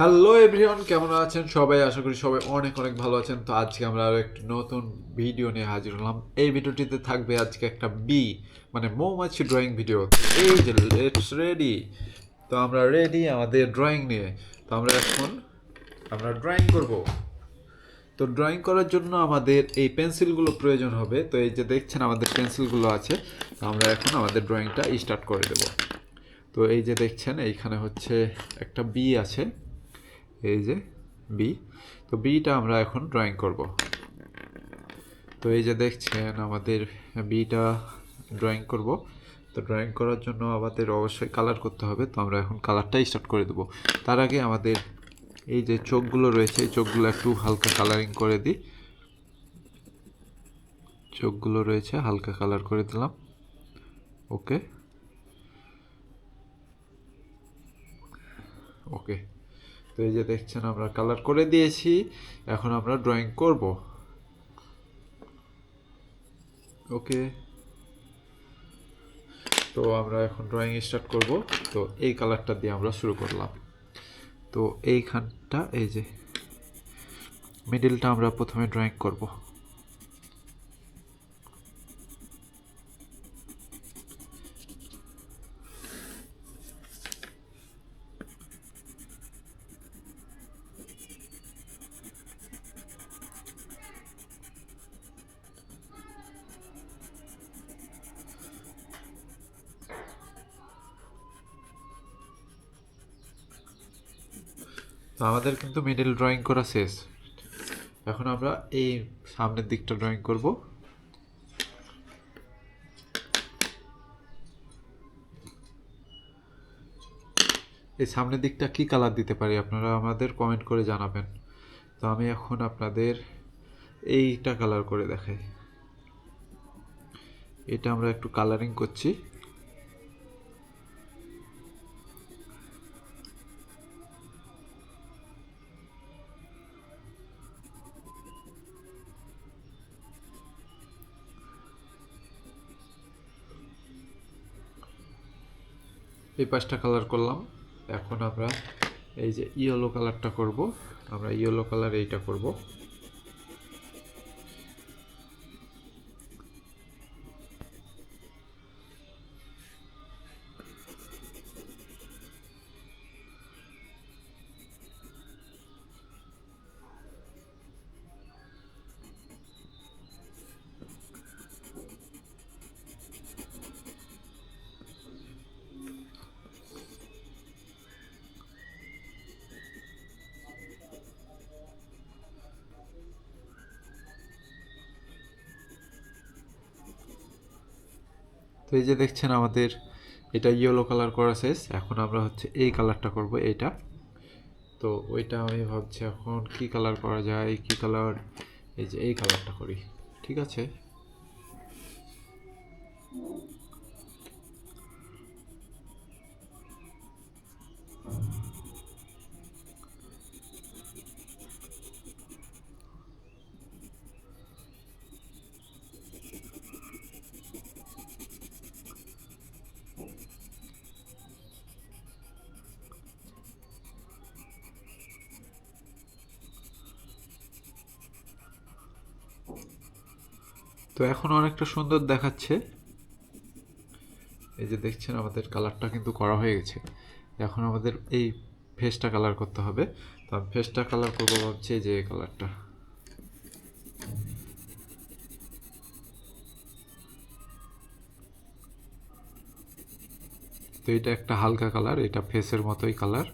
Hello everyone, কেমন আছেন সবাই? আশা করি সবাই অনেক অনেক ভালো আছেন। তো আজকে আমরা আরো একটি নতুন ভিডিও নিয়ে হাজির হলাম। এই ভিডিওটিতে থাকবে আজকে একটা মানে মৌমাছি ড্রয়িং ভিডিও। এই যে লেটস রেডি। তো আমরা রেডি আমাদের ড্রয়িং নিয়ে। তো আমরা ড্রয়িং করব। তো ড্রয়িং করার জন্য আমাদের এই পেন্সিলগুলো প্রয়োজন হবে। তো এই যে দেখছেন আমাদের পেন্সিলগুলো আছে। তো আমরা এখন আমাদের ড্রয়িংটা স্টার্ট করে দেব। তো এই যে দেখছেন এইখানে হচ্ছে একটা আছে, এই যে বি। তো বিটা আমরা এখন ড্রয়িং করব। তো এই যে দেখছেন আমাদের বিটা ড্রয়িং করব। তো ড্রয়িং করার জন্য আমাদের অবশ্যই কালার করতে হবে। তো আমরা এখন কালারটাই স্টার্ট করে দেব। তার আগে আমাদের এই যে চোখগুলো রয়েছে, এই চোখগুলো একটু হালকা কালারিং করে দিই। চোখগুলো রয়েছে হালকা কালার করে দিলাম। ওকে ওকে। তো এই যে দেখছেন আমরা কালার করে দিয়েছি। এখন আমরা ড্রয়িং করব। ওকে। তো আমরা এখন ড্রয়িং স্টার্ট করব। তো এই কালারটা দিয়ে আমরা শুরু করলাম। তো এইখানটা এই যে মিডলটা আমরা প্রথমে ড্রয়িং করব। তো আমাদের কিন্তু মিডল ড্রয়িং করা শেষ। এখন আমরা এই সামনের দিকটা ড্রয়িং করব। এই সামনের দিকটা কি কালার দিতে পারি আপনারা আমাদের কমেন্ট করে জানাবেন। তো আমি এখন আপনাদের এইটা কালার করে দেখাই। এটা আমরা একটু কালারিং করছি। এই পাঁচটা কালার করলাম। এখন আমরা এই যে ইয়েলো কালারটা করব। আমরা ইয়েলো কালার এইটা করব। তো এই যে দেখছেন আমাদের এটা ইয়েলো কালার করা শেষ। এখন আমরা হচ্ছে এই কালারটা করব, এইটা। তো ওইটা আমি ভাবছি এখন কি কালার করা যায়, কি কালার। এই যে এই কালারটা করি, ঠিক আছে। তো এখন অনেকটা সুন্দর দেখাচ্ছে। এই যে দেখছেন আমাদের কালারটা কিন্তু করা হয়ে গেছে। এখন আমাদের এই ফেসটা কালার করতে হবে। তো আমি ফেসটা কালার করবো ভাবছি যে এই কালারটা। তো এটা একটা হালকা কালার, এটা ফেসের মতোই কালার।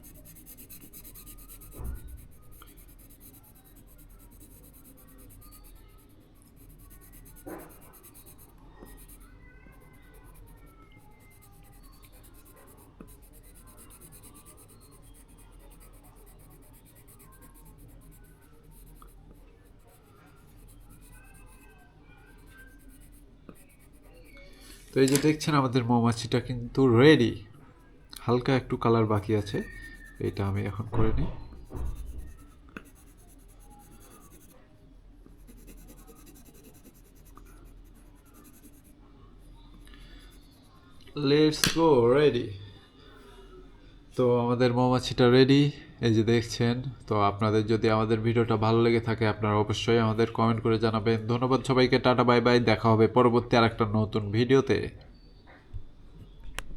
তো এই যে দেখছেন আমাদের মৌমাছিটা কিন্তু রেডি। হালকা একটু কালার বাকি আছে, এটা আমি এখন করে নিই। Let's go, ready. তো আমাদের মৌমাছিটা রেডি। এই যে দেখছেন। তো আপনাদের যদি আমাদের ভিডিওটা ভালো লেগে থাকে আপনারা অবশ্যই আমাদের কমেন্ট করে জানাবেন। ধন্যবাদ সবাইকে, টাটা বাই বাই, দেখা হবে পরবর্তী আরেকটা নতুন ভিডিওতে।